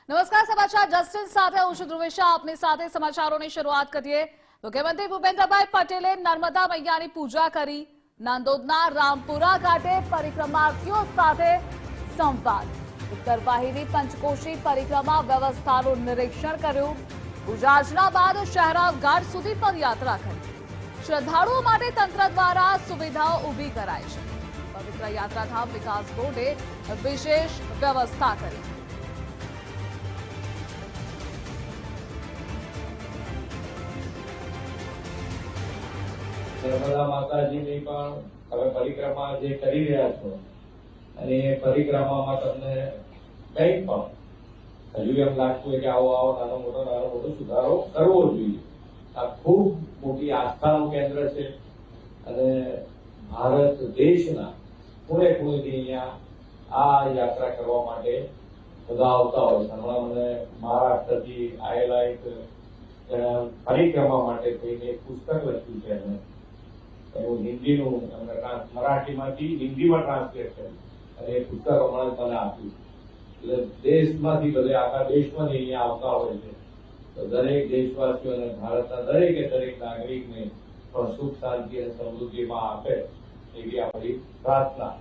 નમસ્કાર, સમાચાર જસ્ટિસ સાથે હું છું ધ્રુવેશા. આપની સાથે સમાચારોની શરૂઆત કરીએ. મુખ્યમંત્રી ભૂપેન્દ્રભાઈ પટેલે નર્મદા મૈયાની પૂજા કરી. નાંદોદના રામપુરા ઘાટે પરિક્રમાર્થીઓ સાથે સંવાદ. ઉત્તરવાહિની પંચકોશી પરિક્રમા વ્યવસ્થાનું નિરીક્ષણ કર્યું. પૂજાર્ચના બાદ શહેરાવ ઘાટ સુધી પદયાત્રા કરી. શ્રદ્ધાળુઓ માટે તંત્ર દ્વારા સુવિધાઓ ઊભી કરાઈ છે. પવિત્ર યાત્રાધામ વિકાસ બોર્ડે વિશેષ વ્યવસ્થા કરી. નર્મદા માતાજીની પણ તમે પરિક્રમા જે કરી રહ્યા છો અને એ પરિક્રમામાં તમને કંઈક પણ હજુ એમ લાગતું હોય કે આવો નાનો મોટો સુધારો કરવો જોઈએ. આ ખૂબ મોટી આસ્થાનું કેન્દ્ર છે અને ભારત દેશના ખૂણે ખૂણેથી અહીંયા આ યાત્રા કરવા માટે બધા આવતા હોય છે. હમણાં મને મહારાષ્ટ્રથી આવેલા એક પરિક્રમા માટે થઈને એક પુસ્તક લખ્યું છે એમને. એનું હિન્દીનું મરાઠીમાંથી હિન્દીમાં ટ્રાન્સલેટ કર્યું અને એ પુસ્તક હમણાં મને આપ્યું. એટલે દેશમાંથી બધે આખા દેશમાંથી અહીંયા આવતા હોય છે. તો દરેક દેશવાસીઓ અને ભારતના દરેકે દરેક નાગરિકને પણ સુખ શાંતિ અને સમૃદ્ધિમાં આપે એવી આપણી પ્રાર્થના.